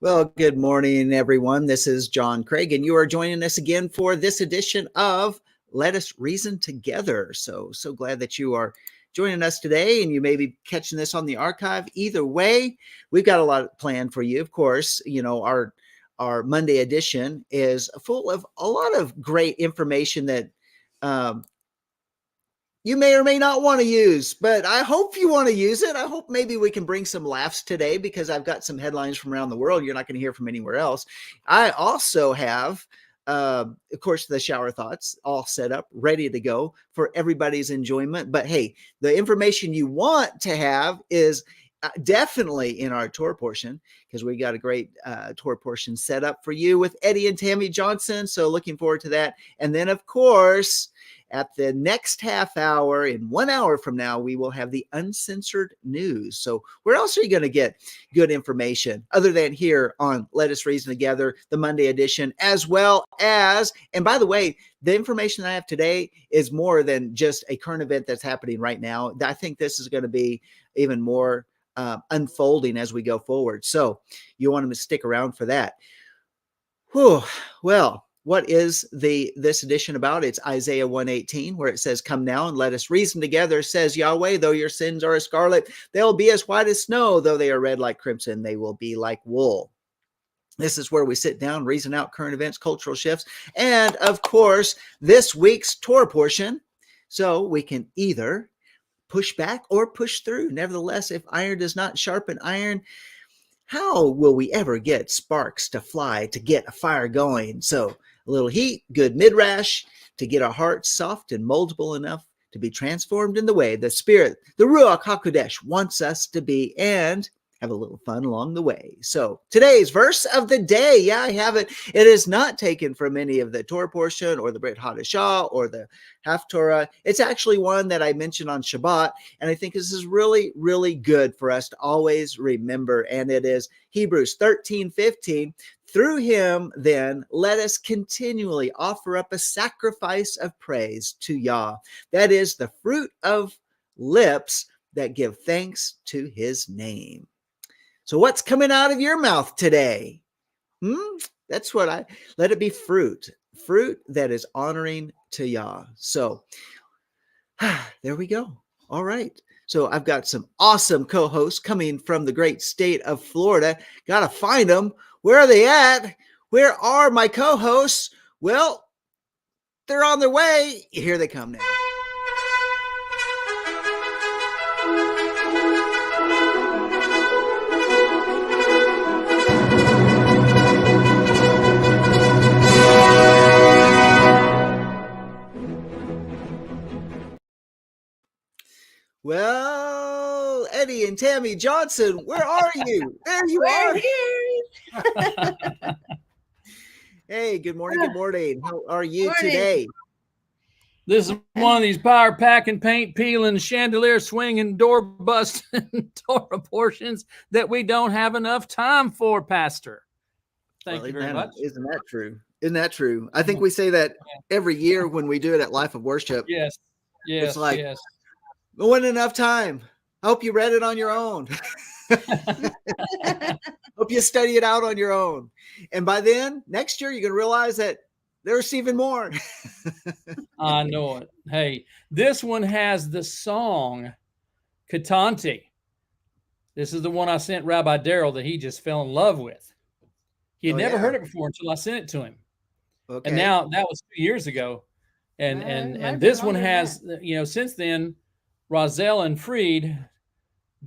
Well, good morning, everyone. This is John Craig, and you are joining us again for this edition of Let Us Reason Together. So glad that you are joining us today, and you may be catching this on the archive. Either way, we've got a lot planned for you. Of course, you know, our Monday edition is full of a lot of great information that you may or may not want to use, but I hope you want to use it. I hope maybe we can bring some laughs today because I've got some headlines from around the world you're not going to hear from anywhere else. I also have, of course, the shower thoughts all set up, ready to go for everybody's enjoyment. But hey, the information you want to have is definitely in our Torah portion because we got a great Torah portion set up for you with Eddie and Tammy Johnson. So looking forward to that. And then, of course, at the next half hour, in 1 hour from now, we will have the uncensored news. So where else are you going to get good information other than here on Let Us Reason Together, the Monday edition, as well as, and by the way, the information I have today is more than just a current event that's happening right now. I think this is going to be even more unfolding as we go forward. So you want to stick around for that. Whew. Well, what is this edition about? It's Isaiah 118, where it says, "Come now and let us reason together, says Yahweh. Though your sins are as scarlet, they'll be as white as snow. Though they are red like crimson, they will be like wool." This is where we sit down, reason out current events, cultural shifts, and of course, this week's Torah portion. So we can either push back or push through. Nevertheless, if iron does not sharpen iron, how will we ever get sparks to fly to get a fire going? So a little heat, good midrash to get our hearts soft and moldable enough to be transformed in the way the Spirit, the Ruach HaKodesh, wants us to be, and have a little fun along the way. So today's verse of the day, yeah, I have it. It is not taken from any of the Torah portion or the Brit Hadashah or the Haftorah. It's actually one that I mentioned on Shabbat, and I think this is really, really good for us to always remember, and it is Hebrews 13:15. "Through him, then, let us continually offer up a sacrifice of praise to Yah. That is the fruit of lips that give thanks to his name." So what's coming out of your mouth today? That's what let it be fruit that is honoring to Yah. So there we go. All right. So I've got some awesome co-hosts coming from the great state of Florida. Got to find them. Where are they at? Where are my co-hosts? Well, they're on their way. Here they come now. Well, Eddie and Tammy Johnson, where are you? There you are. Here. Hey, good morning. Good morning. How are you today? This is one of these power packing, paint peeling, chandelier swinging, door busting Torah portions that we don't have enough time for, Pastor. Thank you very much. Isn't that true? Isn't that true? I think we say that every year when we do it at Life of Worship. Yes. It's like, there wasn't enough time. I hope you read it on your own. Hope you study it out on your own. And by then, next year, you're going to realize that there's even more. I know it. Hey, this one has the song Katante. This is the one I sent Rabbi Daryl that he just fell in love with. He had never heard it before until I sent it to him. Okay. And now that was 2 years ago. And this one has, since then, Rozelle and Freed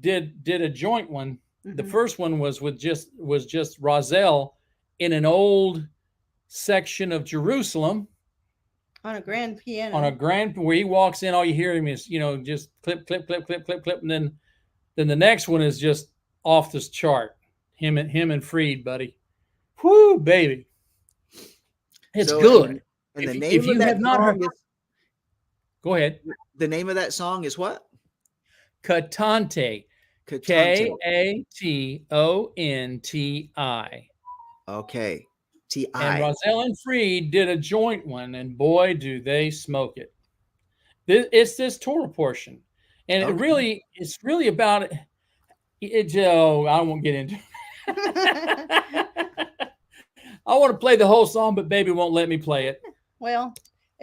did a joint one. Mm-hmm. The first one was just Rozelle in an old section of Jerusalem on a grand piano. Where he walks in, all you hear him is just clip, clip, clip, clip, clip, clip, and then the next one is just off this chart. Him and Freed, buddy. Whoo, baby, it's so good. And the name of that song is. Go ahead. The name of that song is what? Katante. Katonti. Okay. T-I. And Rozelle and Freed did a joint one, and boy, do they smoke it. It's this Torah portion. And it's really about it. I won't get into it. I want to play the whole song, but baby won't let me play it. Well,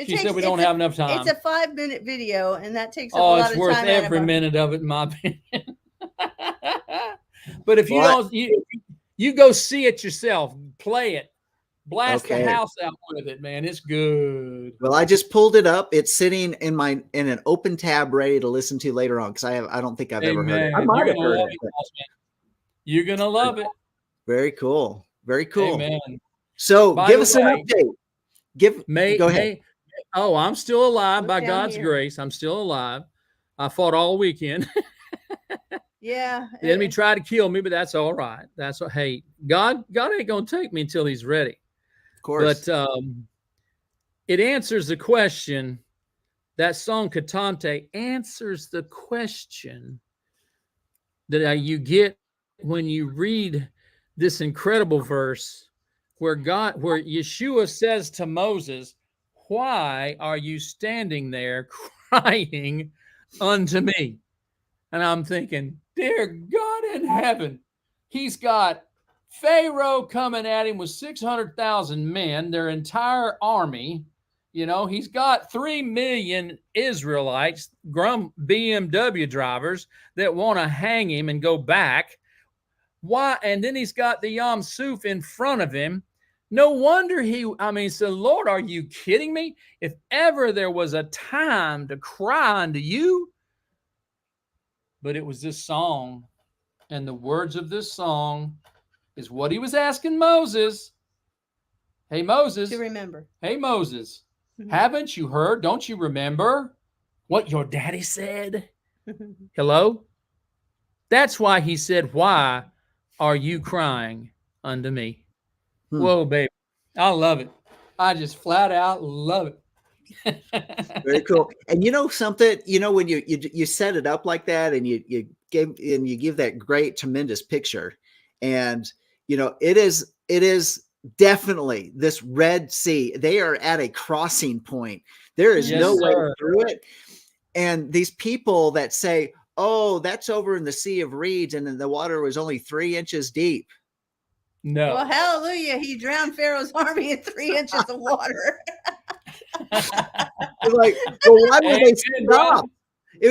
She said we don't have enough time. It's a 5-minute video, and that takes up a Oh, lot it's of worth time. every minute of it, in my opinion. But if you don't, you go see it yourself. Play it. Blast the house out with it, man. It's good. Well, I just pulled it up. It's sitting in an open tab, ready to listen to later on because I don't think I've ever heard it. I might have heard it. You're gonna love it. Very cool. Very cool. Amen. So give us an update. Go ahead. Oh, I'm still alive by God's grace. I'm still alive. I fought all weekend. Yeah. The enemy tried to kill me, but that's all right. That's what. Hey, God ain't gonna take me until He's ready. Of course. But it answers the question. That song Cantante answers the question that you get when you read this incredible verse where Yeshua says to Moses, "Why are you standing there crying unto me?" And I'm thinking, dear God in heaven, he's got Pharaoh coming at him with 600,000 men, their entire army. You know, he's got 3 million Israelites, BMW drivers that want to hang him and go back. Why? And then he's got the Yam Suf in front of him. No wonder so Lord, are you kidding me? If ever there was a time to cry unto you, but it was this song, and the words of this song is what he was asking Moses. Hey, Moses. To remember. Hey, Moses. Haven't you heard? Don't you remember what your daddy said? Hello? That's why he said, "Why are you crying unto me?" Whoa, baby. I love it. I just flat out love it. Very cool. And you know something, when you set it up like that and you give that great, tremendous picture, and it is definitely this Red Sea. They are at a crossing point. There is no way through it. And these people that say, "Oh, that's over in the Sea of Reeds, and then the water was only 3 inches deep." No. Well, hallelujah. He drowned Pharaoh's army in 3 inches of water. Like, well, why would they stop?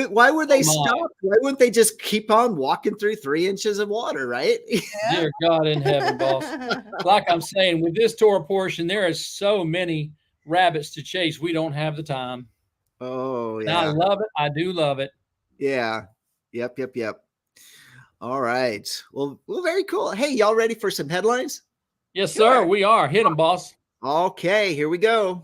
Why would they stop? Why wouldn't they just keep on walking through 3 inches of water, right? Yeah. Dear God in heaven, boss. Like I'm saying, with this Torah portion, there are so many rabbits to chase. We don't have the time. Oh, yeah. And I love it. I do love it. Yeah. Yep. All right. Well, very cool. Hey, y'all ready for some headlines? Yes, sir. We are. Hit them, boss. Okay, here we go.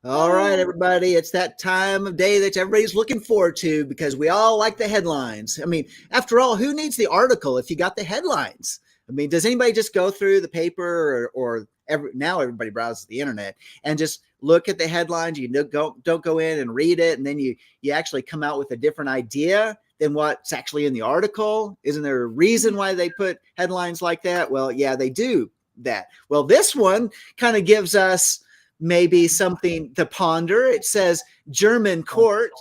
All right, everybody. It's that time of day that everybody's looking forward to because we all like the headlines. I mean, after all, who needs the article if you got the headlines? I mean, does anybody just go through the paper now everybody browses the internet and just look at the headlines? You don't go in and read it, and then you actually come out with a different idea than what's actually in the article. Isn't there a reason why they put headlines like that? Well, yeah, they do that. Well, this one kind of gives us maybe something to ponder. It says German court,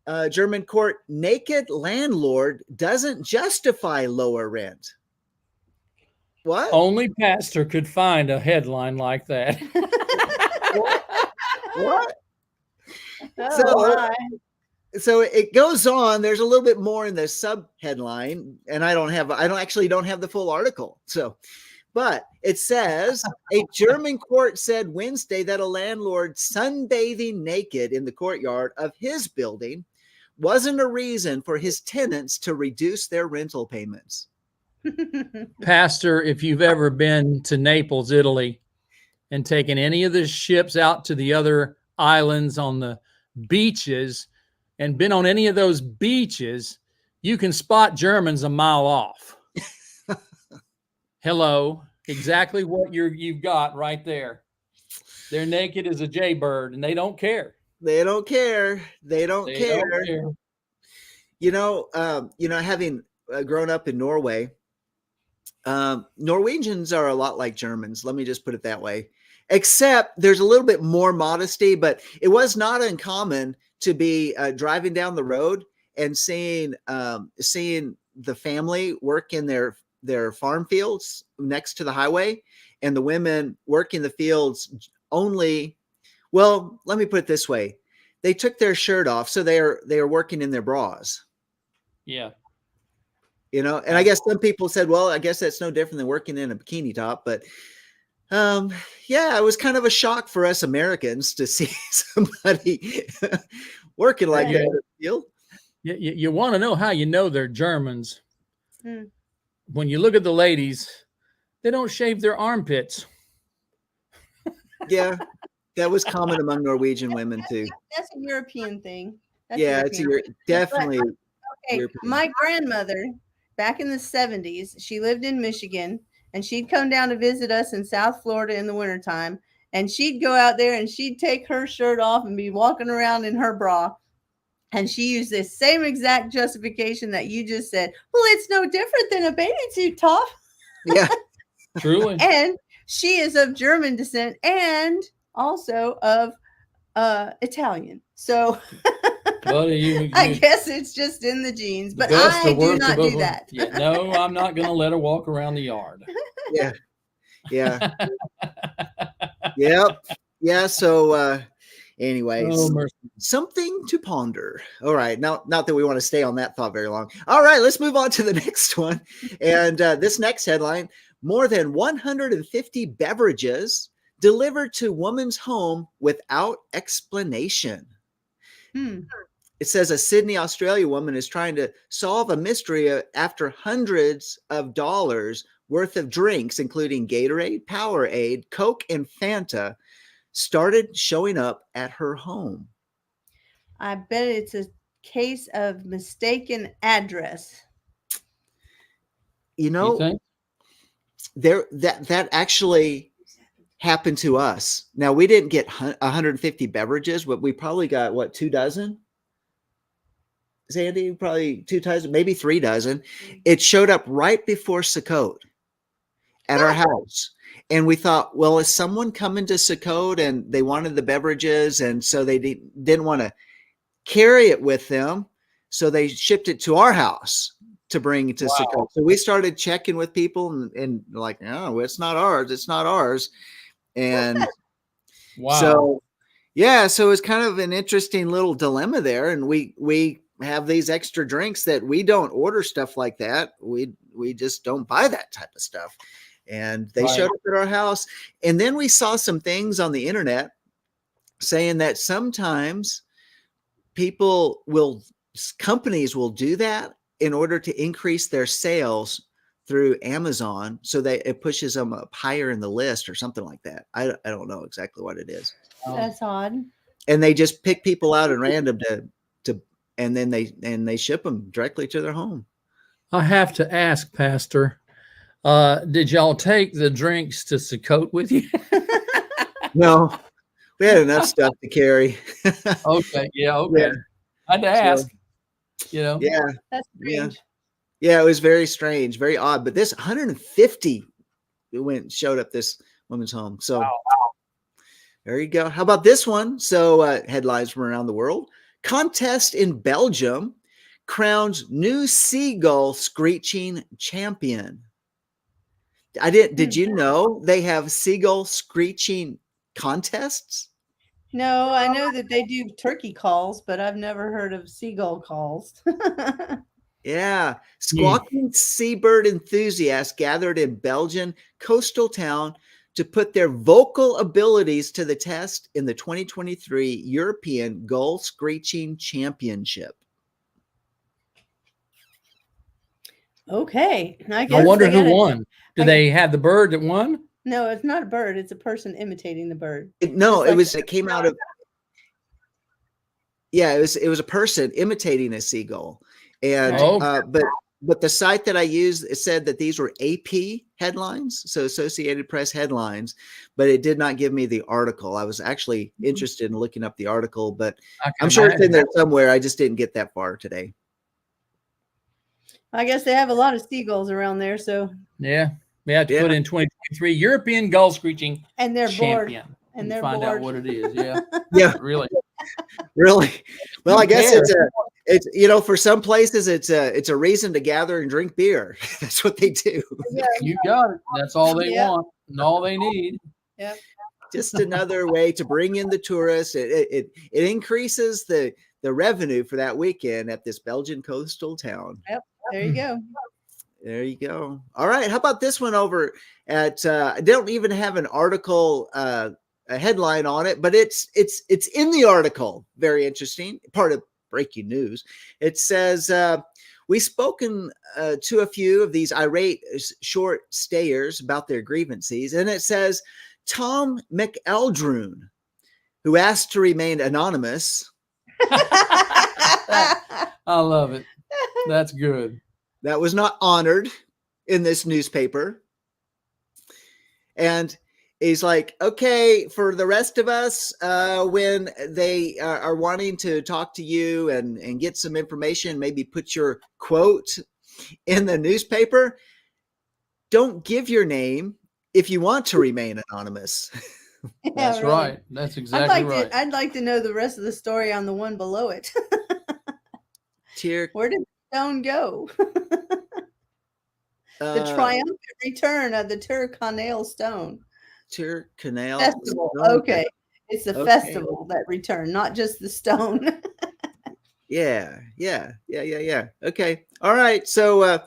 naked landlord doesn't justify lower rent. What? Only pastor could find a headline like that. What? Oh, so it goes on. There's a little bit more in the sub headline, and I don't have the full article. But it says a German court said Wednesday that a landlord sunbathing naked in the courtyard of his building wasn't a reason for his tenants to reduce their rental payments. Pastor, if you've ever been to Naples, Italy, and taken any of the ships out to the other islands on the beaches and been on any of those beaches, you can spot Germans a mile off. Hello, exactly what you've got right there. They're naked as a jaybird, and they don't care. They don't care. Having grown up in Norway, Norwegians are a lot like Germans. Let me just put it that way. Except there's a little bit more modesty, but it was not uncommon to be driving down the road and seeing the family work in their farm fields next to the highway, and the women work in the fields only. Well, let me put it this way: they took their shirt off, so they are working in their bras. Yeah. And I guess some people said, well, I guess that's no different than working in a bikini top. But yeah, it was kind of a shock for us Americans to see somebody working like that in the field. You want to know how you know they're Germans? Hmm. When you look at the ladies, they don't shave their armpits. Yeah, that was common among Norwegian women too. That's a European thing. It's definitely. Okay, European. my grandmother, back in the 70s, she lived in Michigan, and she'd come down to visit us in South Florida in the wintertime, and she'd go out there and she'd take her shirt off and be walking around in her bra. And she used this same exact justification that you just said. Well, it's no different than a bathing suit top. Yeah, Truly. And she is of German descent and also of Italian. So I guess it's just in the genes, but I do not do that. Yeah, no, I'm not going to let her walk around the yard. Yeah. Yep. Yeah. So anyways, something to ponder. All right. Now, not that we want to stay on that thought very long. All right, let's move on to the next one. And this next headline: more than 150 beverages delivered to woman's home without explanation. It says a Sydney, Australia woman is trying to solve a mystery after hundreds of dollars worth of drinks, including Gatorade, Powerade, Coke, and Fanta, started showing up at her home. I bet it's a case of mistaken address. That actually happened to us. Now, we didn't get 150 beverages, but we probably got, what, 2 dozen? Sandy, probably 2 dozen, maybe 3 dozen. It showed up right before Sukkot at our house. And we thought, well, is someone coming to Sukkot and they wanted the beverages, and so they didn't want to carry it with them, so they shipped it to our house to bring to Sukkot. So we started checking with people and like, no, it's not ours. It's not ours. And so it's kind of an interesting little dilemma there. And we have these extra drinks that we don't order stuff like that. We just don't buy that type of stuff. And they showed up at our house. And then we saw some things on the internet saying that sometimes companies will do that in order to increase their sales through Amazon, so that it pushes them up higher in the list or something like that. I don't know exactly what it is. That's odd. And they just pick people out at random and then they ship them directly to their home. I have to ask, Pastor, did y'all take the drinks to Sukkot with you? No, we had enough stuff to carry. Okay. I had to ask. Yeah. That's strange. Yeah, it was very strange, very odd. But this 150 showed up this woman's home. So there you go. How about this one? So headlines from around the world. Contest in Belgium crowns new seagull screeching champion. Did you know they have seagull screeching contests? No, I know that they do turkey calls, but I've never heard of seagull calls. Yeah. Squawking seabird enthusiasts gathered in Belgian coastal town to put their vocal abilities to the test in the 2023 European Gull Screeching Championship. Okay. I wonder who won. Do they have the bird that won? No, it's not a bird. It's a person imitating the bird. It came out of. Yeah, it was a person imitating a seagull. And but the site that I used, it said that these were AP headlines, so Associated Press headlines, but it did not give me the article. I was actually interested in looking up the article, but I'm sure it's in there somewhere. I just didn't get that far today. I guess they have a lot of seagulls around there, so Yeah. We have to put in 2023 European gull screeching and they're champion. bored. And they're find out bored. what it is. Yeah. Yeah, Really. really. Well, I guess cares? it's for some places it's a reason to gather and drink beer. That's what they do. Yeah. You got it. That's all they Yep. want and all they need. Yep. Just another way to bring in the tourists. It increases the revenue for that weekend at this Belgian coastal town. Yep. There you go. There you go. All right. How about this one over at I don't even have an article a headline on it, but it's in the article. Very interesting. Part of breaking news. It says we've spoken to a few of these irate short stayers about their grievances, and it says Tom McEldroon, who asked to remain anonymous. I love it. That's good. That was not honored in this newspaper. And he's like, okay, for the rest of us, when they are wanting to talk to you and get some information, maybe put your quote in the newspaper, don't give your name if you want to remain anonymous. Yeah, That's really. right. That's exactly right. I'd like to know the rest of the story on the one below it. Where did the stone go? The triumphant return of the Canal stone. Canal Festival. Stone. Okay. It's the festival that returned, not just the stone. Yeah. Okay. All right. So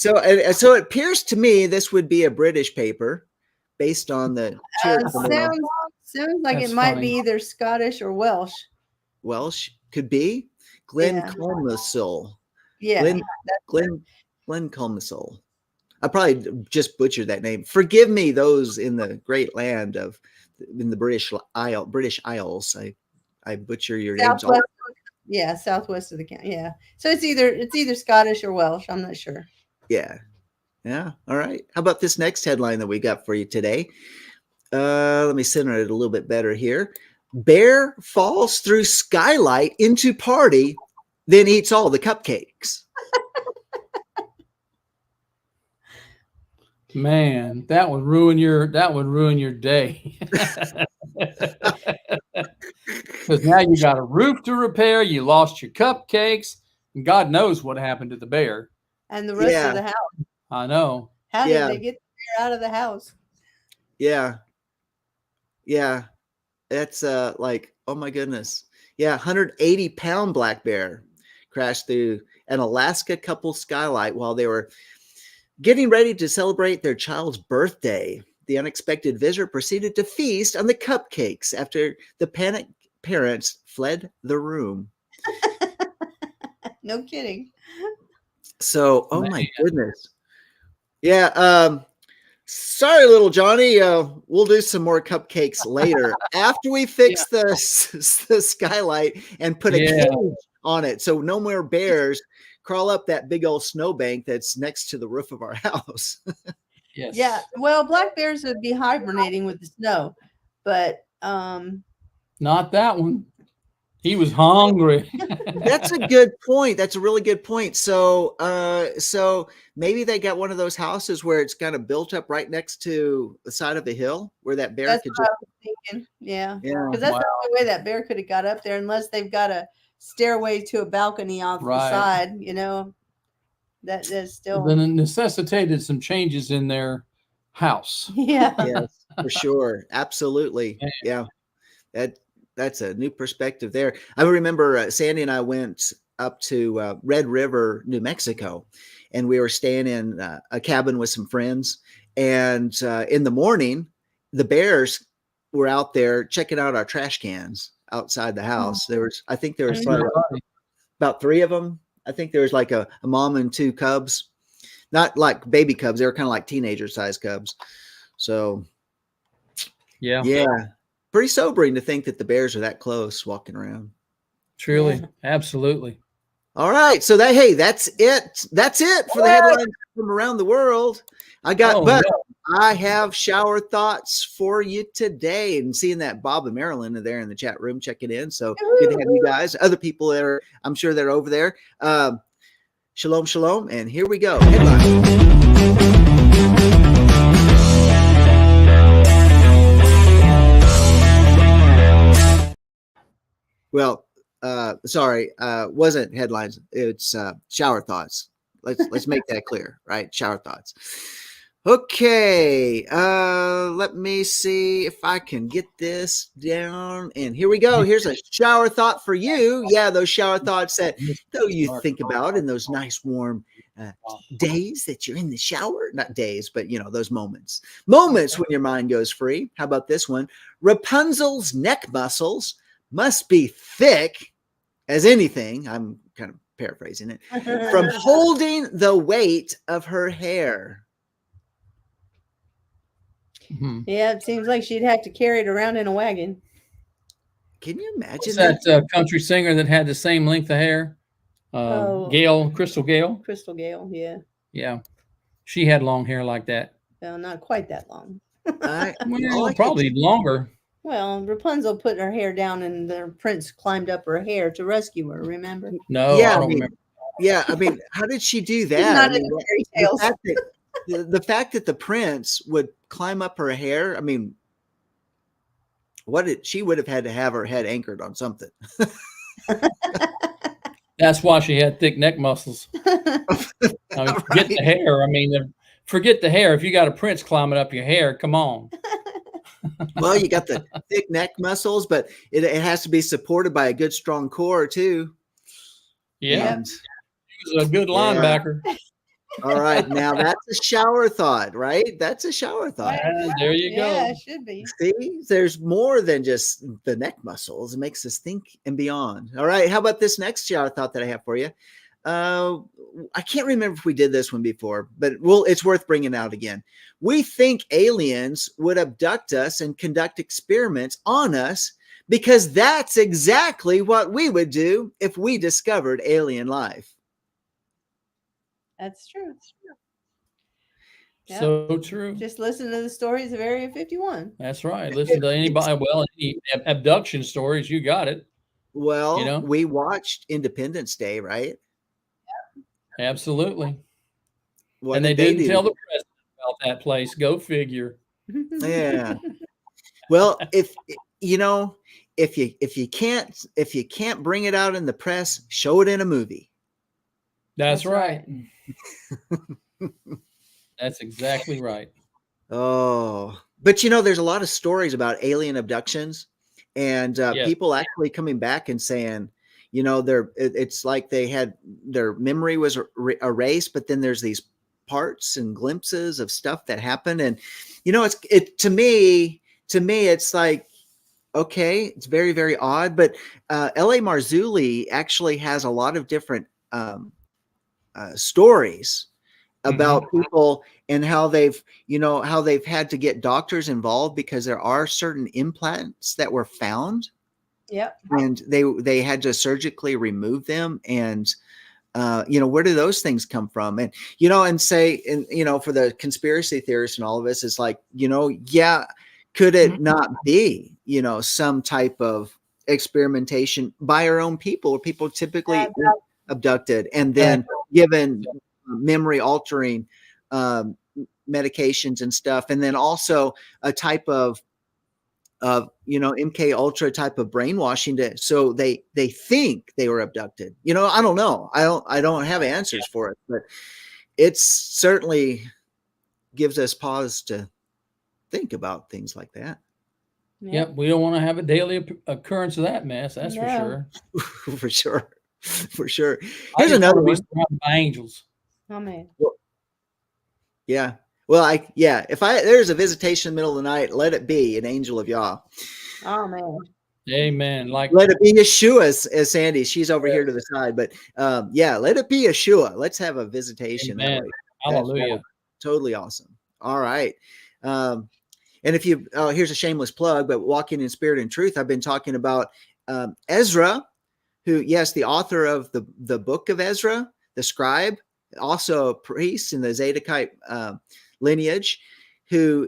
it appears to me this would be a British paper based on the sounds like That's it might funny. be either Scottish or Welsh. Welsh could be Glen Colmcille. Yeah. Glen Colmcille. I probably just butchered that name. Forgive me, those in the great land in the British Isles. I butcher your names. Yeah, southwest of the county. Yeah. So it's either Scottish or Welsh. I'm not sure. Yeah. All right. How about this next headline that we got for you today? Let me center it a little bit better here. Bear falls through skylight into party, then eats all the cupcakes. Man, that would ruin your day. Because now you got a roof to repair, you lost your cupcakes, and God knows what happened to the bear. And the rest of the house. I know. How did they get the bear out of the house? Yeah. That's like, oh my goodness. Yeah, 180-pound black bear crashed through an Alaska couple skylight while they were getting ready to celebrate their child's birthday. The unexpected visitor proceeded to feast on the cupcakes after the panicked parents fled the room. No kidding. So, oh my goodness. Yeah. Sorry, little Johnny. We'll do some more cupcakes later after we fix the skylight and put a cage on it. So no more bears crawl up that big old snowbank that's next to the roof of our house. Yes. Yeah. Well, black bears would be hibernating with the snow, but not that one. He was hungry. That's a good point. That's a really good point. So maybe they got one of those houses where it's kind of built up right next to the side of a hill where that bear could just. I was thinking. Yeah. Because that's the only way that bear could have got up there, unless they've got a stairway to a balcony off the side. You know, that's still. Then it necessitated some changes in their house. Yeah. Yes, for sure. Absolutely. Yeah. That's a new perspective there. I remember Sandy and I went up to Red River, New Mexico, and we were staying in a cabin with some friends. And in the morning, the bears were out there checking out our trash cans outside the house. I think there was probably about 3 of them. I think there was like a mom and 2 cubs, not like baby cubs. They were kind of like teenager sized cubs. So yeah. Pretty sobering to think that the bears are that close walking around. Truly. Absolutely. All right. So that's it. That's it for the headlines from around the world. I have shower thoughts for you today, and seeing that Bob and Marilyn are there in the chat room checking in. So good to have you guys. Other people that I'm sure they're over there. Shalom, shalom. And here we go. Headline. Well, sorry, wasn't headlines. It's shower thoughts. Let's make that clear, right? Shower thoughts. Okay, let me see if I can get this down. And here we go. Here's a shower thought for you. Yeah, those shower thoughts that though you think about in those nice warm days that you're in the shower. Not days, but those moments. Moments when your mind goes free. How about this one? Rapunzel's neck muscles must be thick as anything. I'm kind of paraphrasing it. From holding the weight of her hair. Yeah, it seems like she'd have to carry it around in a wagon. Can you imagine What's that country singer that had the same length of hair? Gail, Crystal Gayle. Crystal Gayle, yeah. Yeah, she had long hair like that. Well, not quite that long. Probably longer. Well, Rapunzel put her hair down, and the prince climbed up her hair to rescue her. Remember? No, I don't remember. Yeah, I mean, how did she do that? Not in the fairy tales. The fact that the prince would climb up her hair, I mean, she would have had to have her head anchored on something. That's why she had thick neck muscles. Forget the hair. I mean, forget the hair. If you got a prince climbing up your hair, come on. Well, you got the thick neck muscles, but it has to be supported by a good, strong core too. Yeah, he was a good linebacker. All right, now that's a shower thought, right? That's a shower thought. There you go. Yeah, it should be. See, there's more than just the neck muscles. It makes us think and beyond. All right, how about this next shower thought that I have for you? I can't remember if we did this one before, but it's worth bringing out again. We think aliens would abduct us and conduct experiments on us because that's exactly what we would do if we discovered alien life. That's true. So true. Just listen to the stories of Area 51. That's right. Listen to anybody. Well, any abduction stories, you got it. Well, we watched Independence Day, right? Yeah. Absolutely. And they didn't tell the president about that place. Go figure. Yeah. Well, if you can't bring it out in the press, show it in a movie. That's right. That's exactly right. Oh, but there's a lot of stories about alien abductions and people actually coming back and saying, it's like they had their memory was erased, but then there's these parts and glimpses of stuff that happened. And, to me, it's like, okay, it's very, very odd, but L.A. Marzulli actually has a lot of different stories about people and how they've had to get doctors involved because there are certain implants that were found. Yep. And they had to surgically remove them. And, where do those things come from? And, for the conspiracy theorists and all of us, it's like, could it not be, some type of experimentation by our own people, or people typically abducted and then given memory altering medications and stuff, and then also a type of MK Ultra type of brainwashing so they think they were abducted. I don't know. I don't have answers for it, but it's certainly gives us pause to think about things like that. Yep, we don't want to have a daily occurrence of that mess. That's for sure. For sure. For sure. Here's another one. Surrounded by angels. Oh man. Yeah. Well, if there's a visitation in the middle of the night, let it be an angel of Yah. Oh man. Amen. Like, let it be Yeshua, as Sandy. She's over here to the side, but let it be Yeshua. Let's have a visitation. Amen. Hallelujah. Totally awesome. All right. And if you, here's a shameless plug, but Walking in Spirit and Truth, I've been talking about Ezra, who, yes, the author of the book of Ezra, the scribe, also a priest in the Zadokite lineage, who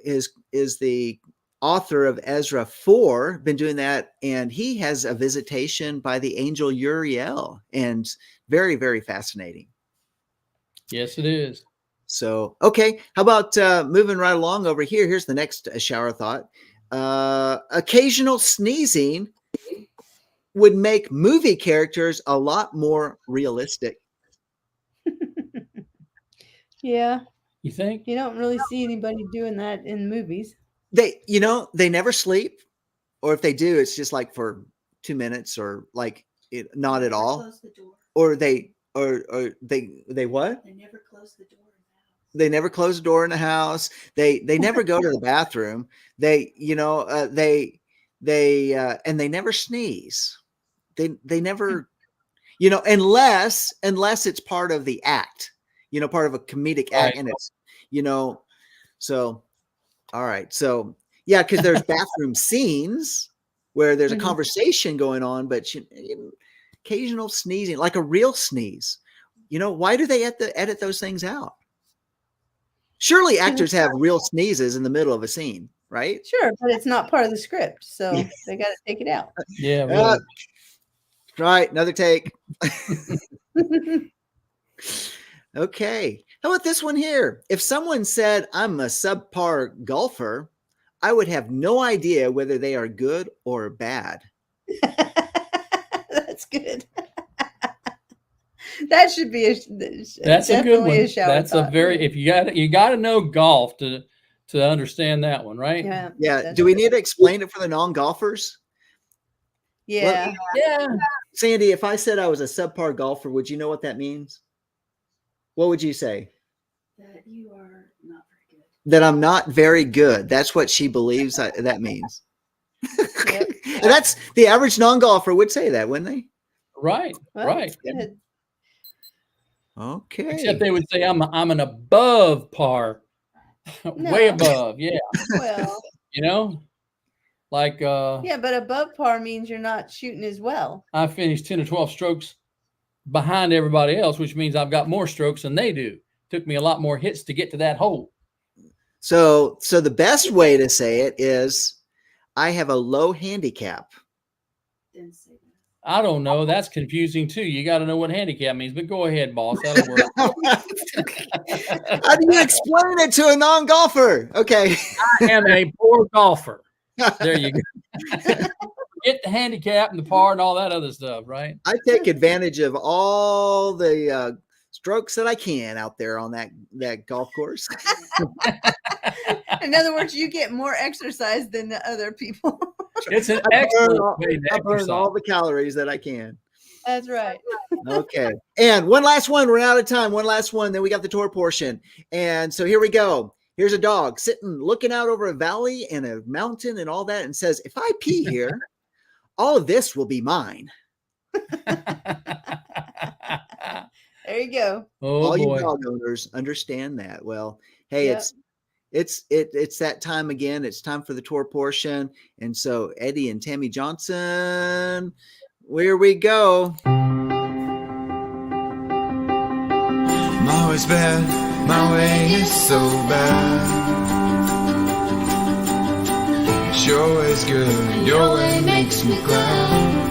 is the author of Ezra 4, been doing that, and he has a visitation by the angel Uriel, and very, very fascinating. Yes, it is. So, okay, how about moving right along over here? Here's the next shower thought. Occasional sneezing would make movie characters a lot more realistic. Yeah. You think? You don't really see anybody doing that in movies. They never sleep, or if they do, it's just like for 2 minutes, or like not at all. Close the door. Or they what? They never close the door. They never close the door in the house. They never go to the bathroom. They and they never sneeze. They never, unless it's part of the act, part of a comedic act, Right. and it's, so, all right. So yeah, because there's bathroom scenes where there's a Mhm. conversation going on, but occasional sneezing, like a real sneeze. Why do they edit those things out? Surely actors have real sneezes in the middle of a scene, right? Sure, but it's not part of the script, so Yeah. they got to take it out. Yeah. Really. Right. Another take. Okay. How about this one here? If someone said I'm a subpar golfer, I would have no idea whether they are good or bad. That's good. That should be That's a good one. shower That's thought. a very, if you got to know golf to understand that one, right? Yeah. Yeah. that's Do we good. need to explain it for the non-golfers? Yeah. Yeah. Sandy, if I said I was a subpar golfer, would you know what that means? What would you say? That you are not very good. That I'm not very good. That's what she believes that means. Yep. And that's the average non-golfer would say that, wouldn't they? Right. Well, Right. good. Okay. Except they would say I'm an above par, way No. above. Yeah. Well, Like yeah, but above par means you're not shooting as well. I finished 10 or 12 strokes behind everybody else, which means I've got more strokes than they do. Took me a lot more hits to get to that hole. So the best way to say it is I have a low handicap. Didn't say that. I don't know. That's confusing too. You got to know what handicap means, but go ahead, boss. That'll work. How do you explain it to a non-golfer? Okay. I am a poor golfer. There you go. Get the handicap and the par and all that other stuff, right? I take advantage of all the strokes that I can out there on that golf course. In other words, you get more exercise than the other people. It's an I excellent way to burn exercise. all the calories that I can. That's right. Okay. And one last one. We're out of time. One last one. Then we got the Torah portion. And so here we go. Here's a dog sitting, looking out over a valley and a mountain and all that, and says, if I pee here, all of this will be mine. There you go. Oh all boy. you dog owners understand that. Well, hey, Yep. it's that time again. It's time for the Torah portion. And so Eddie and Tammy Johnson, where we go. My way's bad, my way is so bad. Your way's good, your way makes me glad.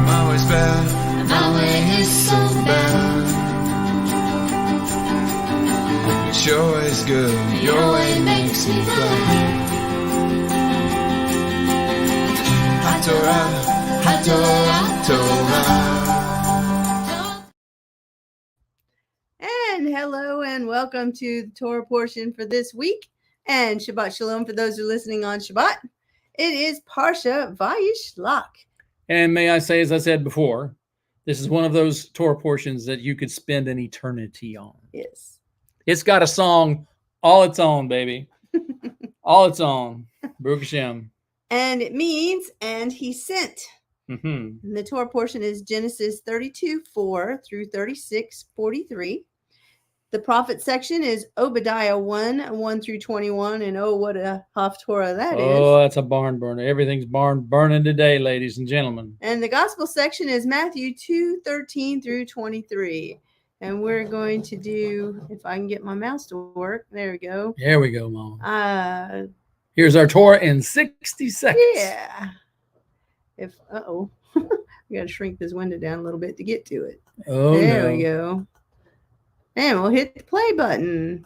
My way's bad, my way is so bad. Your way's good, your way makes me glad. HaTorah, HaTorah, Torah. And hello and welcome to the Torah portion for this week. And Shabbat Shalom for those who are listening on Shabbat. It is Parsha Vayishlach. And may I say, as I said before, this is one of those Torah portions that you could spend an eternity on. Yes. It's got a song all its own, baby. All its own. Baruch Hashem. And it means, and he sent. Mm-hmm. And the Torah portion is Genesis 32:4 through 36:43. The prophet section is Obadiah 1 through 21. And oh, what a Haftorah that is. Oh, that's a barn burner. Everything's barn burning today, ladies and gentlemen. And the gospel section is Matthew 2:13 through 23. And we're going to do, if I can get my mouse to work. There we go. There we go, Mom. Here's our Torah in 60 seconds. Yeah. If we got to shrink this window down a little bit to get to it. Oh, there no. we go. And we'll hit the play button.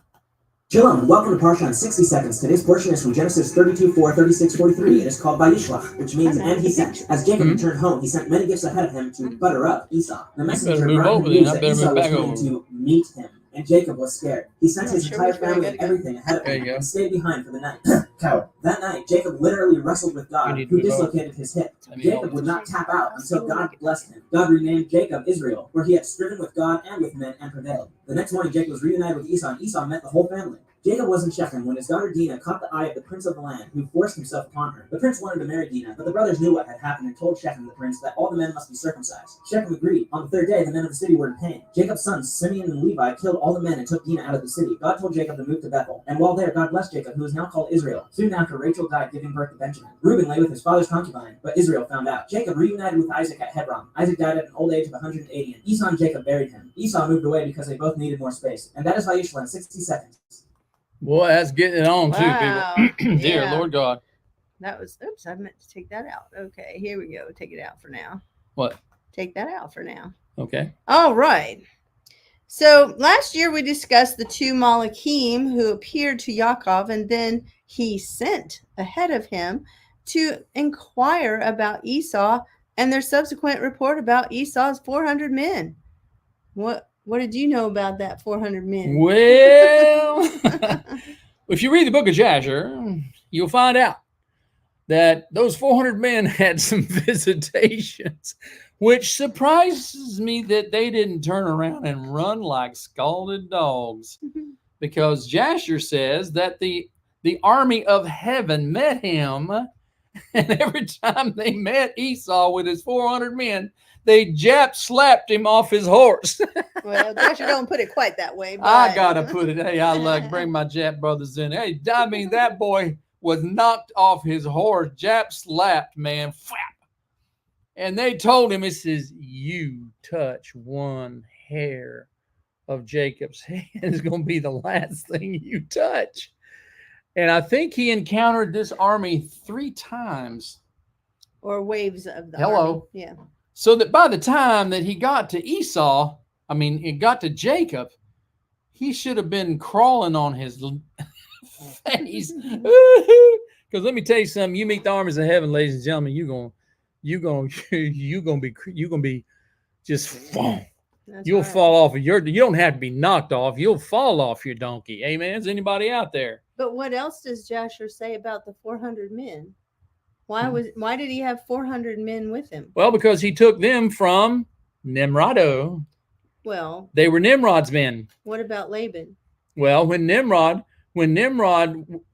Shalom, and welcome to Portion in 60 seconds. Today's portion is from Genesis 32:4, 36, 43. It is called Vayishlach, which means and he sent. As Jacob returned home, he sent many gifts ahead of him to butter up Esau. The messenger brought him news that Esau was coming to meet him, and Jacob was scared. He sent his entire family and everything ahead of him and stayed behind for the night. Coward. That night, Jacob literally wrestled with God, who dislocated his hip. Jacob would not tap out until God blessed him. God renamed Jacob Israel, where he had striven with God and with men and prevailed. The next morning, Jacob was reunited with Esau, and Esau met the whole family. Jacob was in Shechem when his daughter Dinah caught the eye of the prince of the land, who forced himself upon her. The prince wanted to marry Dinah, but the brothers knew what had happened and told Shechem the prince that all the men must be circumcised. Shechem agreed. On the third day, the men of the city were in pain. Jacob's sons, Simeon and Levi, killed all the men and took Dinah out of the city. God told Jacob to move to Bethel, and while there, God blessed Jacob, who is now called Israel. Soon after, Rachel died, giving birth to Benjamin. Reuben lay with his father's concubine, but Israel found out. Jacob reunited with Isaac at Hebron. Isaac died at an old age of 180, and Esau and Jacob buried him. Esau moved away because they both needed more space. And that is Vayishlach in 60 seconds. Boy, that's getting it on too, people. Dear Yeah. Lord God. That was, oops, I meant to take that out. Okay, here we go. Take it out for now. What? Take that out for now. Okay. All right. So last year we discussed the two Malachim who appeared to Yaakov, and then he sent ahead of him to inquire about Esau and their subsequent report about Esau's 400 men. What did you know about that 400 men? Well, if you read the book of Jasher, you'll find out that those 400 men had some visitations, which surprises me that they didn't turn around and run like scalded dogs, because Jasher says that the army of heaven met him, and every time they met Esau with his 400 men, they slapped him off his horse. Well, Jasher don't put it quite that way. But I gotta put it. Hey, I like bring my Jap brothers in. Hey, I mean that boy was knocked off his horse. Jap slapped, man, flap. And they told him, it says, "You touch one hair of Jacob's head, it's gonna be the last thing you touch." And I think he encountered this army 3 times. Or waves of the Hello. army. Yeah. So that by the time that he got to Esau, I mean, it got to Jacob, he should have been crawling on his face. Because let me tell you something, you meet the armies of heaven, ladies and gentlemen, you're gonna be just you'll fall off of you don't have to be knocked off, you'll fall off your donkey. Amen. Is anybody out there? But what else does Jasher say about the 400 men? Why did he have 400 men with him? Well, because he took them from Nimrod. Well, They were Nimrod's men. what about Laban? Well, when Nimrod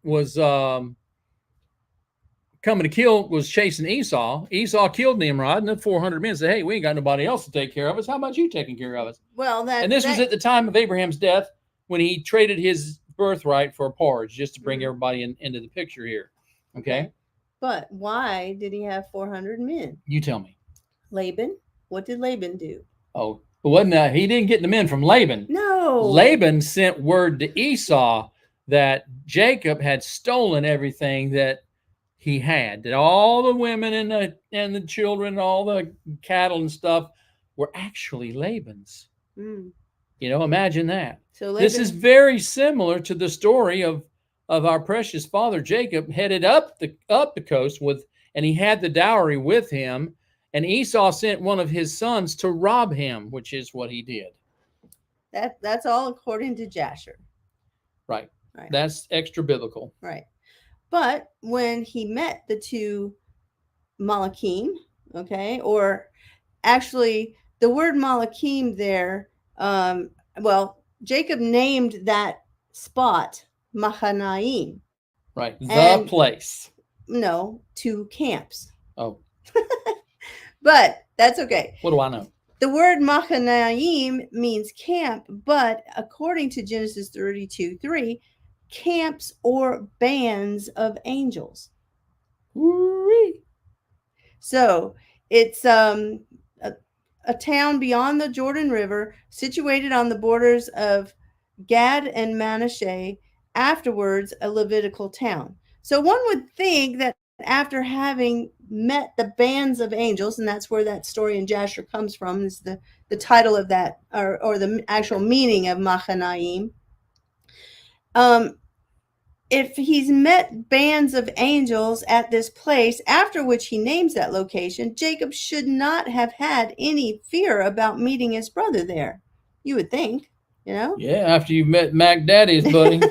was was chasing Esau killed Nimrod, and the 400 men said, "Hey, we ain't got nobody else to take care of us. How about you taking care of us?" Well, And this was at the time of Abraham's death, when he traded his birthright for a porridge, just to bring everybody into the picture here. Okay? But why did he have 400 men? You tell me. Laban? What did Laban do? Oh, but wasn't that, he didn't get the men from Laban. No. Laban sent word to Esau that Jacob had stolen everything that he had, that all the women and the children, all the cattle and stuff were actually Laban's. Mm. You know, imagine that. So Laban, This is very similar to the story of our precious father Jacob headed up the coast and he had the dowry with him, and Esau sent one of his sons to rob him, which is what he did. that's all according to Jasher. Right. Right. That's extra biblical. Right. But when he met the two Malachim, okay, or actually the word Malachim there, Jacob named that spot Mahanaim. Right. The And- place. No, 2 camps. Oh, But that's okay. what do I know? The word Mahanaim means camp, but according to Genesis 32:3, camps or bands of angels. Woo-wee. So it's a town beyond the Jordan River, situated on the borders of Gad and Manasseh, afterwards a Levitical town. So one would think that after having met the bands of angels, and that's where that story in Jasher comes from, is the title of that, or the actual meaning of Machanaim. If he's met bands of angels at this place, after which he names that location, Jacob should not have had any fear about meeting his brother there. You would think, you know? Yeah, after you've met Mac Daddy's buddy.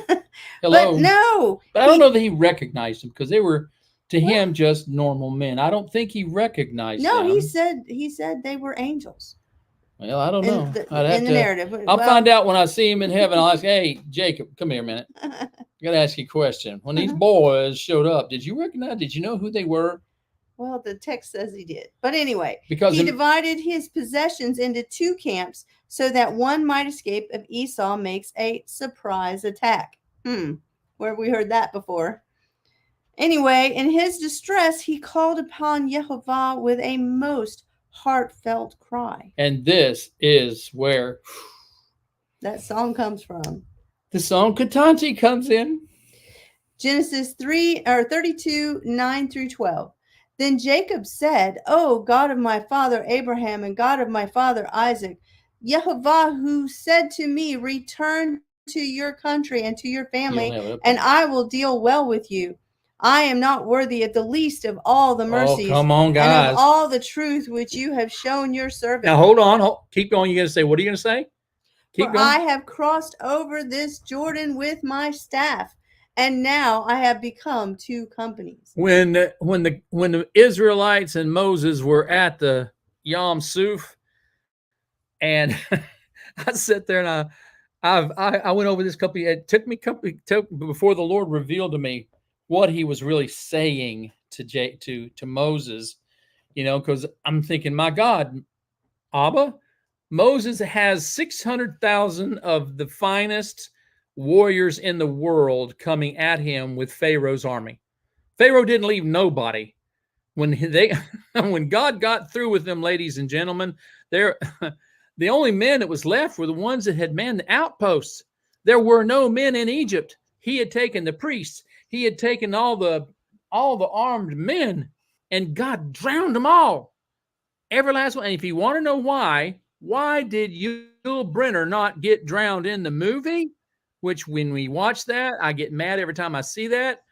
Hello. But no. But I don't know that he recognized them because they were, to him, just normal men. I don't think he recognized them. No, he said they were angels. Well, I don't know. In the narrative. I'll find out when I see him in heaven. I'll ask, hey, Jacob, come here a minute. I got to ask you a question. When these boys showed up, did you know who they were? Well, the text says he did. But anyway, because he divided his possessions into 2 camps so that one might escape if Esau makes a surprise attack. Where have we heard that before? Anyway, in his distress, he called upon Yehovah with a most heartfelt cry. And this is where that song comes from. The song Katanti comes in. Genesis 32, 9 through 12. Then Jacob said, "O God of my father Abraham and God of my father Isaac, Yehovah, who said to me, return to your country and to your family, and I will deal well with you. I am not worthy of the least of all the mercies come on, guys. and of all the truth which you have shown your servant." Now, hold on. Keep going. You're going to say, what are you going to say? Keep For going. I have crossed over this Jordan with my staff, and now I have become 2 companies. When the Israelites and Moses were at the Yom Suf, and I sat there and I went over this couple. It took me before the Lord revealed to me what he was really saying to Moses, because I'm thinking, my God, Abba, Moses has 600,000 of the finest warriors in the world coming at him with Pharaoh's army. Pharaoh didn't leave nobody. When God got through with them, ladies and gentlemen, the only men that was left were the ones that had manned the outposts. There were no men in Egypt. He had taken the priests. He had taken all the armed men, and God drowned them all. Every last one. And if you want to know why did Yul Brynner not get drowned in the movie? Which when we watch that, I get mad every time I see that,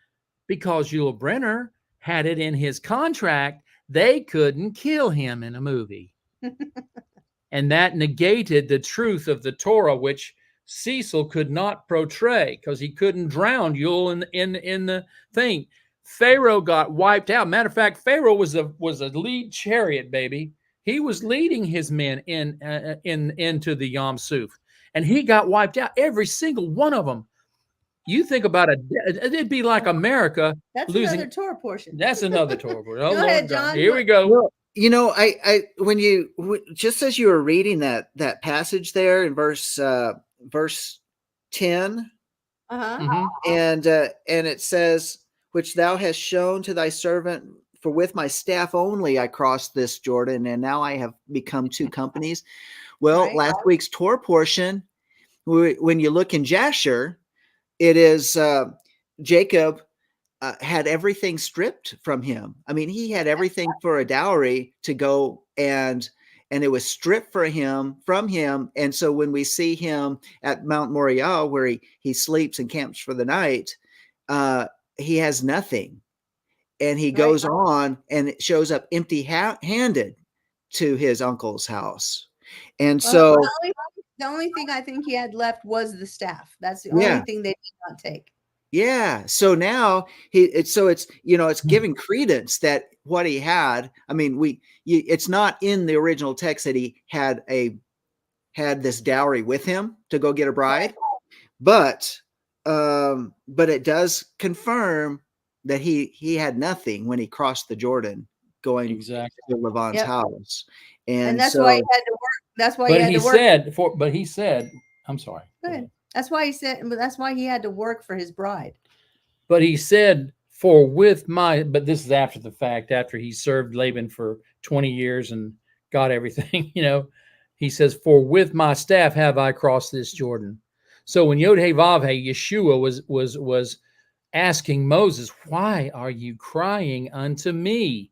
because Yul Brynner had it in his contract. They couldn't kill him in a movie. And that negated the truth of the Torah, which Cecil could not portray because he couldn't drown Yul in the thing. Pharaoh got wiped out. Matter of fact, Pharaoh was a lead chariot, baby. He was leading his men into the Yom Suf, and he got wiped out. Every single one of them. You think about it, it'd be like America. That's losing. Another Torah portion. That's another Torah portion. Oh, Go ahead, John. Here we go. Well, when you just as you were reading that passage there in verse 10, and it says, "Which thou hast shown to thy servant, for with my staff only I crossed this Jordan, and now I have become 2 companies." Well, last week's Torah portion, when you look in Jasher, it is Jacob had everything stripped from him. I mean, he had everything for a dowry to go, and it was stripped from him. And so when we see him at Mount Moriah, where he sleeps and camps for the night, he has nothing. And he goes on and it shows up empty-handed to his uncle's house. And so the only thing I think he had left was the staff. That's the only thing they did not take. Yeah. So now it's giving credence that what he had. I mean, it's not in the original text that he had this dowry with him to go get a bride, but it does confirm that he had nothing when he crossed the Jordan going to Lavan's house. And that's why he had to work. That's why he said, I'm sorry. Go ahead. That's why he said, but that's why he had to work for his bride. But he said, but this is after the fact, after he served Laban for 20 years and got everything, he says, for with my staff have I crossed this Jordan. So when Yod-Heh-Vav-Heh, Yeshua was asking Moses, why are you crying unto me?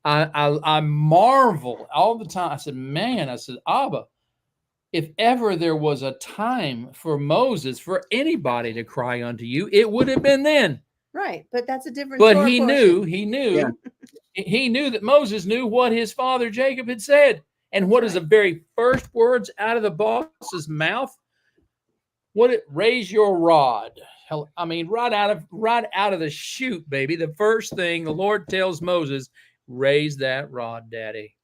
I marvel all the time. I said, Abba, if ever there was a time for Moses, for anybody to cry unto you, it would have been then. Right, but that's a different. But Torah he portion. knew that Moses knew what his father Jacob had said. And what is the very first words out of the boss's mouth? Raise your rod. I mean, right out of the chute, baby. The first thing the Lord tells Moses, raise that rod, Daddy.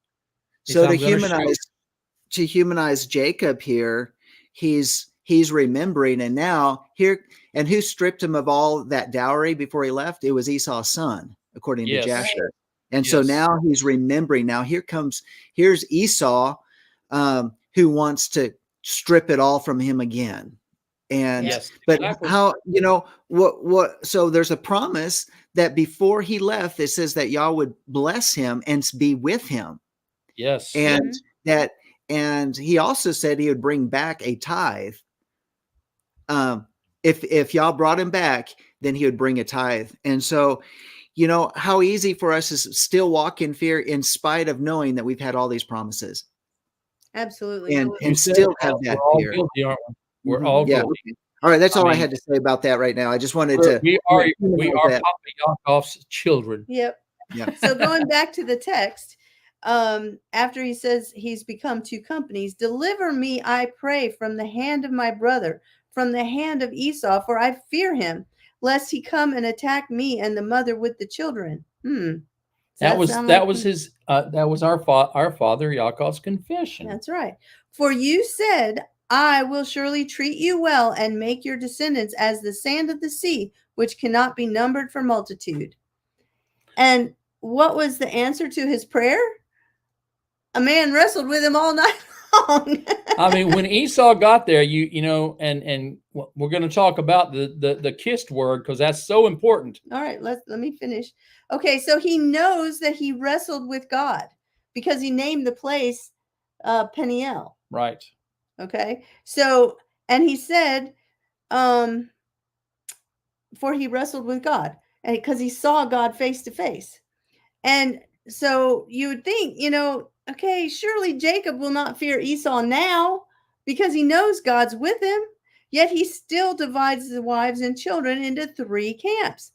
So to humanize Jacob here, he's remembering, and now here, and who stripped him of all that dowry before he left? It was Esau's son, according to Jasher. And so now he's remembering. Now here's Esau, who wants to strip it all from him again. And but how, so there's a promise that before he left, it says that Yah would bless him and be with him. Yes. And and he also said he would bring back a tithe. If Yah brought him back, then he would bring a tithe. And so, how easy for us is still walk in fear in spite of knowing that we've had all these promises. Absolutely. And still have that fear. Guilty, aren't we? We're all guilty. Okay. All right, that's all I had to say about that right now. I just wanted to. We are Papa Yaakov's children. Yep. Yeah. So going back to the text, after he says he's become two companies, deliver me, I pray, from the hand of my brother, from the hand of Esau, for I fear him, lest he come and attack me and the mother with the children. That was our father Yaakov's confession. That's right. For you said, I will surely treat you well and make your descendants as the sand of the sea, which cannot be numbered for multitude. And what was the answer to his prayer? A man wrestled with him all night long. I mean, when Esau got there, and we're going to talk about the kissed word, because that's so important. All right, let me finish. Okay, so he knows that he wrestled with God because he named the place Peniel. Right. Okay, so, and he said, for he wrestled with God, and because he saw God face to face. And so you would think, okay, surely Jacob will not fear Esau now because he knows God's with him. Yet he still divides the wives and children into three camps.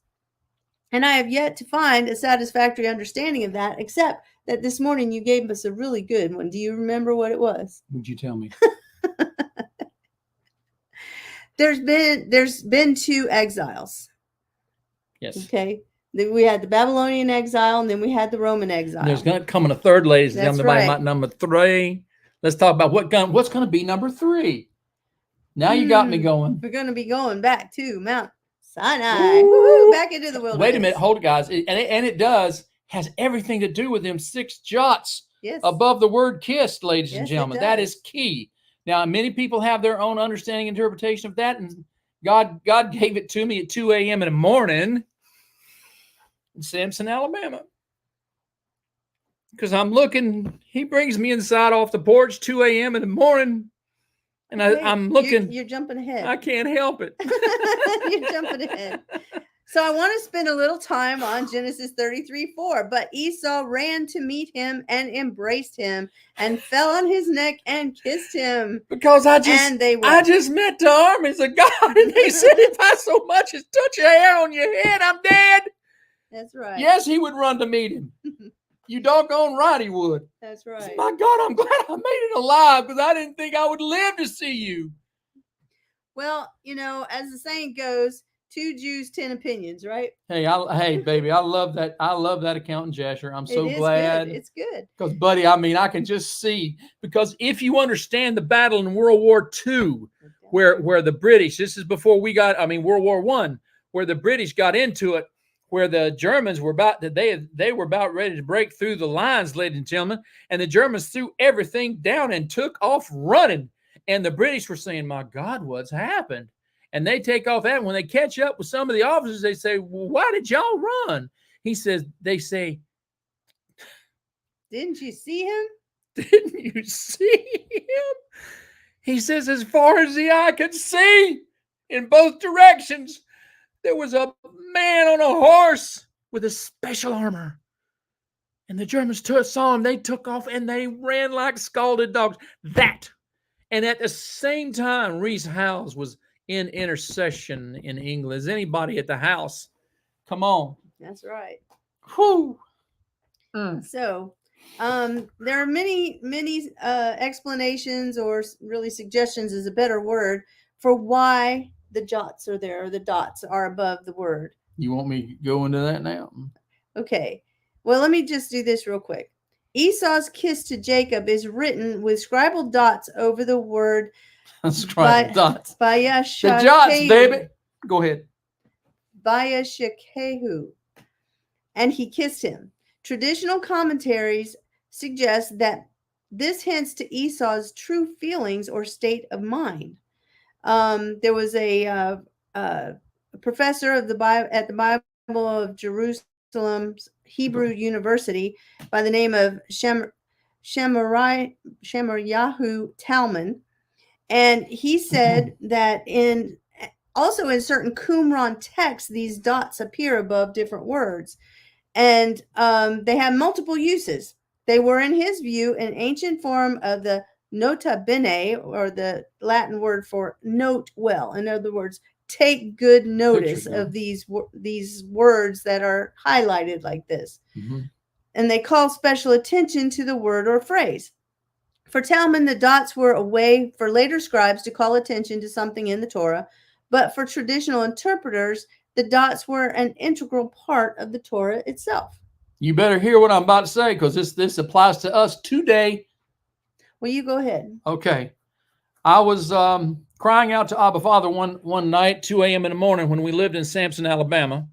And I have yet to find a satisfactory understanding of that, except that this morning you gave us a really good one. Do you remember what it was? Would you tell me? There's been two exiles. Yes. Okay. We had the Babylonian exile, and then we had the Roman exile. There's going to come a third, ladies and gentlemen. Right. About number 3. Let's talk about what's going to be number 3. Now you got me going. We're going to be going back to Mount Sinai. Woo-hoo, back into the wilderness. Wait a minute. Hold it, guys. It has everything to do with them 6 jots above the word kissed, ladies and gentlemen. That is key. Now, many people have their own understanding, interpretation of that, and God gave it to me at 2 a.m. in the morning in Samson, Alabama. Because I'm looking, he brings me inside off the porch 2 a.m. in the morning, and I'm looking. You're jumping ahead. I can't help it. You're jumping ahead. So I want to spend a little time on Genesis 33:4. But Esau ran to meet him and embraced him and fell on his neck and kissed him. Because I just met the armies of God, and they said, if I so much as touch a hair on your head, I'm dead. That's right. Yes, he would run to meet him. You doggone right he would. That's right. My God, I'm glad I made it alive, because I didn't think I would live to see you. Well, as the saying goes, 2 Jews, 10 opinions, right? Hey, baby, I love that. I love that accountant Jasher. I'm so glad. It's good. Because, buddy, I can just see, because if you understand the battle in World War II, where the British, this is before World War I, where the British got into it, where the Germans were they were about ready to break through the lines, ladies and gentlemen, and the Germans threw everything down and took off running. And the British were saying, my God, what's happened? And they take off that. When they catch up with some of the officers, they say, well, why did y'all run? They say, didn't you see him? Didn't you see him? He says, as far as the eye could see in both directions, there was a man on a horse with a special armor. And the Germans saw him. They took off and they ran like scalded dogs. That. And at the same time, Rees Howells was in intercession in England. Is anybody at the house? Come on. That's right. Whew. So there are many explanations, or really suggestions is a better word, for why the jots are there, or the dots are above the word. You want me to go into that now? Okay. Well, let me just do this real quick. Esau's kiss to Jacob is written with scribbled dots over the word Scribbled dots. Vayashakehu. The jots, baby. Go ahead. Vayashakehu. And he kissed him. Traditional commentaries suggest that this hints to Esau's true feelings or state of mind. There was a professor of the Bible at the Bible of Jerusalem's Hebrew University by the name of Shemaryahu Talman, and he said that also in certain Qumran texts, these dots appear above different words. And they have multiple uses. They were, in his view, an ancient form of the nota bene, or the Latin word for note well. In other words, take good notice of these words that are highlighted like this. Mm-hmm. And they call special attention to the word or phrase. For Talman, the dots were a way for later scribes to call attention to something in the Torah, but for traditional interpreters, the dots were an integral part of the Torah itself. You better hear what I'm about to say, because this applies to us today. Well, you go ahead. Okay. I was crying out to Abba Father one night, 2 a.m. in the morning, when we lived in Sampson, Alabama.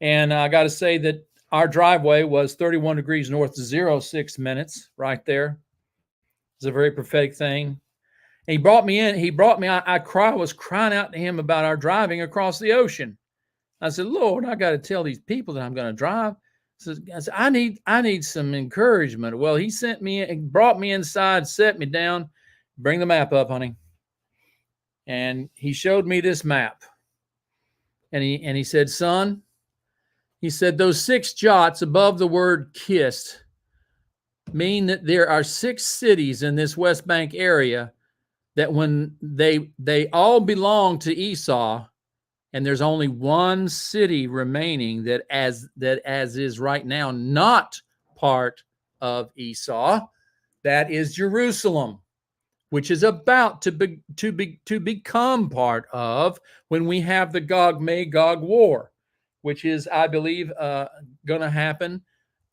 And I got to say that our driveway was 31 degrees north to 06 minutes right there. It's a very prophetic thing. And he brought me in. I was crying out to him about our driving across the ocean. I said, Lord, I got to tell these people that I'm going to drive. I said, I need some encouragement. Well, he sent me and brought me inside, set me down. Bring the map up, honey. And he showed me this map. And he said, son, he said, those 6 jots above the word kissed mean that there are 6 cities in this West Bank area that when they all belong to Esau, and there's only one city remaining that as is right now not part of Esau, that is Jerusalem, which is about to become part of when we have the Gog-Magog war, which is, I believe, going to happen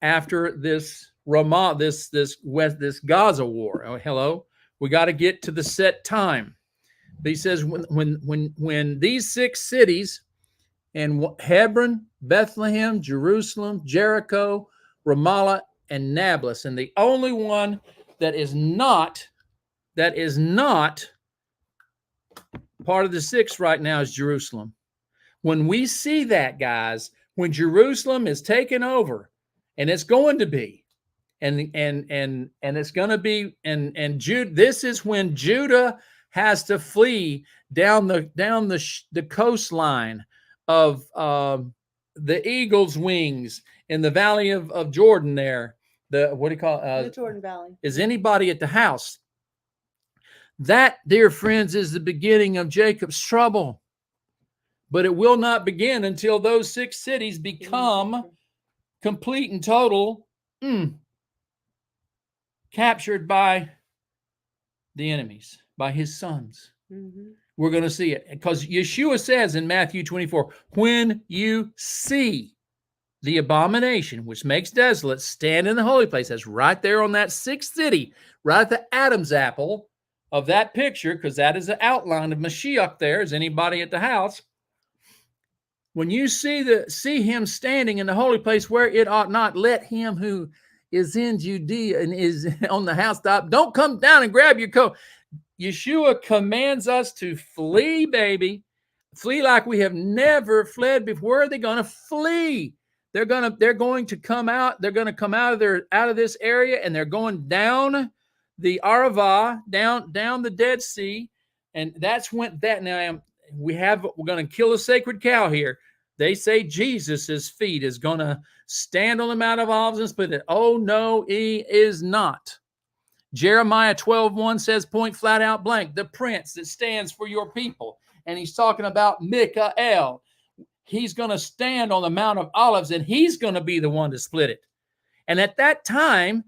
after this Gaza war. Oh, hello, we got to get to the set time. But he says when these 6 cities, and Hebron, Bethlehem, Jerusalem, Jericho, Ramallah, and Nablus, and the only one that is not part of the 6 right now is Jerusalem. When we see that, guys, when Jerusalem is taken over, and it's going to be, and it's going to be, and Jude, this is when Judah has to flee down the coastline of the eagle's wings in the valley of Jordan there. What do you call it? The Jordan Valley. Is anybody at the house? That, dear friends, is the beginning of Jacob's trouble. But it will not begin until those 6 cities become complete and total, captured by the enemies, by his sons. Mm-hmm. We're going to see it. Because Yeshua says in Matthew 24, when you see the abomination which makes desolate stand in the holy place, that's right there on that 6th city, right at the Adam's apple of that picture, because that is the outline of Mashiach there. Is anybody at the house? When you see him standing in the holy place where it ought not, let him who is in Judea and is on the housetop, don't come down and grab your coat. Yeshua commands us to flee, baby. Flee like we have never fled before. Where are they going to flee? they're going to come out. They're going to come out of this area, and they're going down the Arava, down the Dead Sea, and that's when that now we're going to kill a sacred cow here. They say Jesus's feet is going to stand on the Mount of Olives and split it. Oh no, he is not. Jeremiah 12:1 says, point flat out blank, the prince that stands for your people. And he's talking about Michael. He's going to stand on the Mount of Olives, and he's going to be the one to split it. And at that time,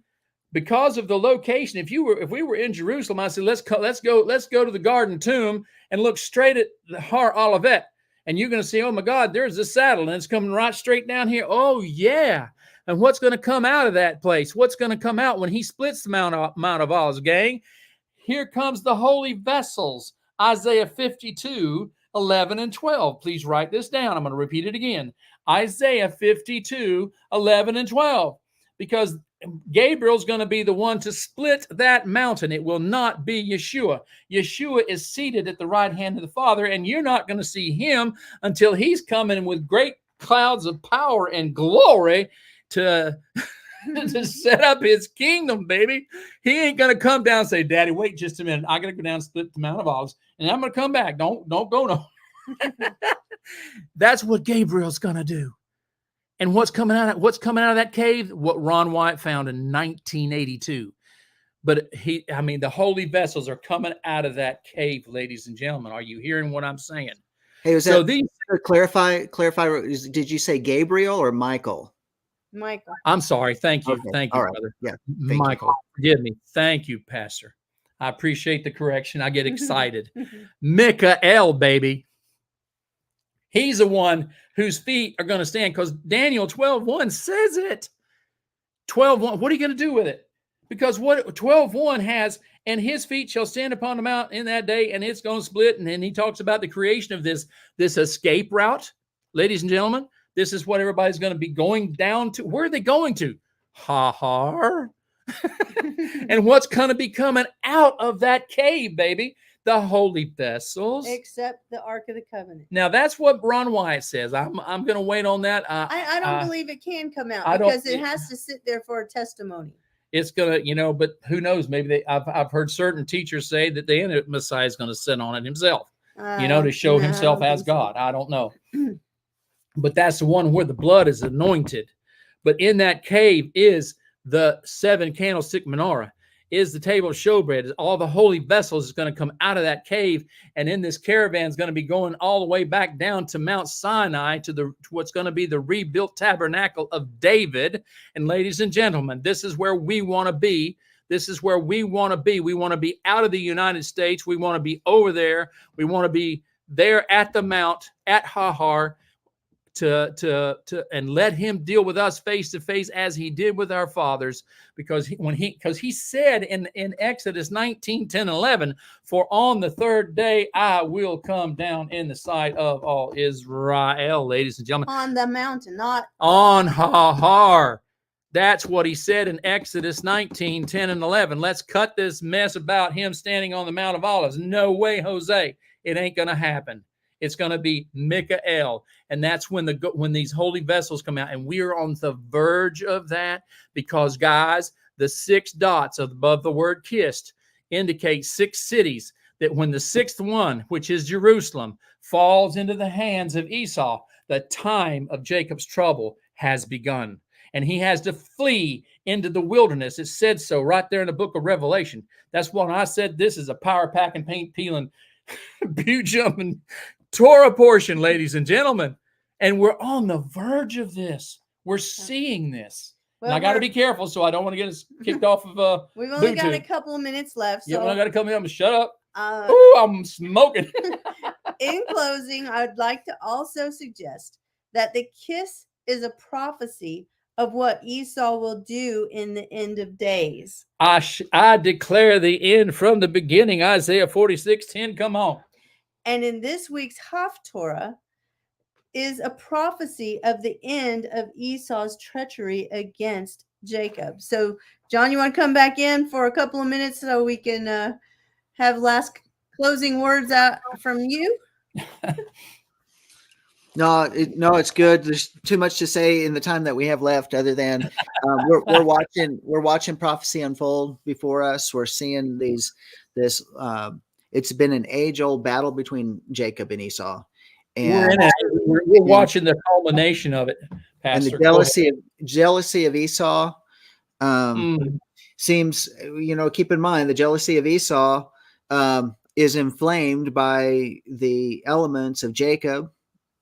because of the location, if we were in Jerusalem, I said, let's go to the Garden Tomb and look straight at the Har Olivet. And you're going to see, oh my God, there's the saddle, and it's coming right straight down here. Oh yeah. And what's going to come out of that place? What's going to come out when he splits the Mount of Olives, gang? Here comes the holy vessels. Isaiah 52:11 and 12. Please write this down. I'm going to repeat it again. Isaiah 52:11 and 12. Because Gabriel's going to be the one to split that mountain. It will not be Yeshua. Yeshua is seated at the right hand of the Father, and you're not going to see him until he's coming with great clouds of power and glory to set up his kingdom, baby. He ain't going to come down and say, Daddy, wait just a minute. I got to go down and split the Mount of Olives, and I'm going to come back. Don't go no. That's what Gabriel's going to do. And what's coming out of that cave? What Ron White found in 1982. But the holy vessels are coming out of that cave, ladies and gentlemen. Are you hearing what I'm saying? Hey, clarify? Did you say Gabriel or Michael? Michael. I'm sorry. Thank you. Okay. Thank you, Right. brother. Yeah. Michael, forgive me. Thank you, Pastor. I appreciate the correction. I get excited. Michael, baby. He's the one whose feet are going to stand, because Daniel 12:1 says it. 12:1. What are you going to do with it? Because what 12:1 has, and his feet shall stand upon the mount in that day, and it's going to split. And then he talks about the creation of this escape route. Ladies and gentlemen, this is what everybody's going to be going down to. Where are they going to? Har. And what's going to be coming out of that cave, baby? The holy vessels, except the Ark of the Covenant. Now that's what Ron Wyatt says. I'm going to wait on that. I don't believe it can come out because it has to sit there for a testimony. It's gonna, but who knows? Maybe I've heard certain teachers say that the Messiah is going to sit on it himself, to show himself as God. I don't know, but that's the one where the blood is anointed. But in that cave is the 7 candlestick menorah. Is the table of showbread. All the holy vessels is going to come out of that cave, and in this caravan is going to be going all the way back down to Mount Sinai to what's going to be the rebuilt tabernacle of David. And ladies and gentlemen, this is where we want to be. This is where we want to be. We want to be out of the United States. We want to be over there. We want to be there at the Mount at Har to and let him deal with us face to face as he did with our fathers, because he said in Exodus 19:10-11, for on the third day I will come down in the sight of all Israel. Ladies and gentlemen, on the mountain, not on Har. That's what he said in Exodus 19:10-11. Let's cut this mess about him standing on the Mount of Olives. No way, Jose. It ain't going to happen. It's going to be Michael. And that's when these holy vessels come out. And we're on the verge of that because, guys, the 6 dots above the word kissed indicate 6 cities, that when the 6th one, which is Jerusalem, falls into the hands of Esau, the time of Jacob's trouble has begun. And he has to flee into the wilderness. It said so right there in the book of Revelation. That's when I said this is a power packing, paint peeling, pew jumping Torah portion, ladies and gentlemen. And we're on the verge of this. We're seeing this. Well, and I got to be careful so I don't want to get us kicked off of we've only got a Bluetooth. couple of minutes left. So, yeah, well, I got to come in. Shut up. Ooh, I'm smoking. In closing, I would like to also suggest that the kiss is a prophecy of what Esau will do in the end of days. I declare the end from the beginning. Isaiah 46:10. Come on. And in this week's Haftorah is a prophecy of the end of Esau's treachery against Jacob. So, John, you want to come back in for a couple of minutes so we can have last closing words out from you? No, it's good. There's too much to say in the time that we have left, other than we're watching prophecy unfold before us. We're seeing this. It's been an age-old battle between Jacob and Esau, We're and in it. We're watching the culmination of it, and Pastor. the jealousy of Esau seems, keep in mind the jealousy of Esau is inflamed by the elements of Jacob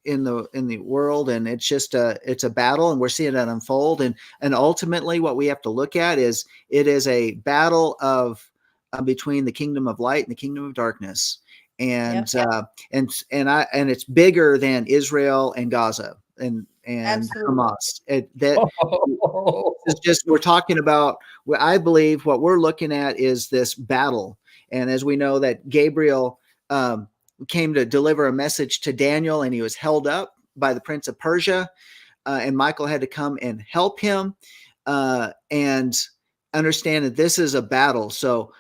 in the world, and it's a battle, and we're seeing it unfold, and ultimately what we have to look at is it is a battle of between the kingdom of light and the kingdom of darkness, and it's bigger than Israel and Gaza and Hamas. It's just, we're talking about, I believe what we're looking at is this battle, and as we know that Gabriel came to deliver a message to Daniel, and he was held up by the prince of Persia, and Michael had to come and help him and understand that this is a battle. So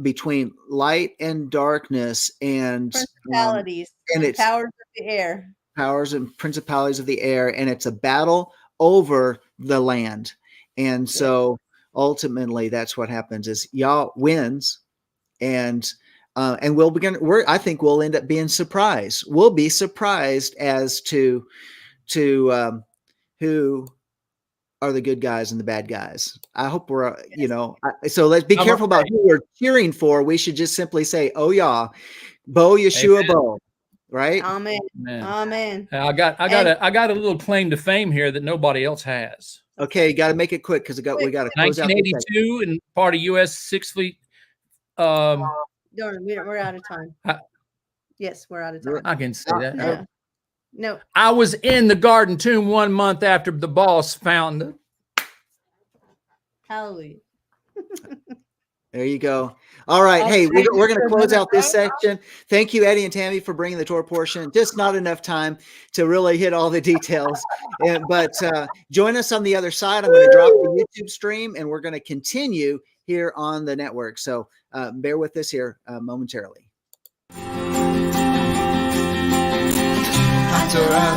between light and darkness and principalities and it's powers of the air, powers and principalities of the air, and it's a battle over the land. And so ultimately that's what happens is Yah wins, and I think we'll end up being surprised. We'll be surprised as to who are the good guys and the bad guys. I hope we're, so let's be careful about who we're cheering for. We should just simply say, oh yeah, Bo Yeshua Amen. Bo, right? Amen. Man. Amen. I got a little claim to fame here that nobody else has. Okay, you got to make it quick because we got to close out. 1982 and part of U.S. Sixth Fleet. We're out of time. Yes, we're out of time. I can say that. No. I was in the Garden Tomb 1 month after the boss found it. Hallelujah. There you go. All right. Hey, we're going to close out this section. Thank you, Eddie and Tammy, for bringing the Torah portion. Just not enough time to really hit all the details. But join us on the other side. I'm going to drop the YouTube stream, and we're going to continue here on the network. So bear with us here momentarily. Torah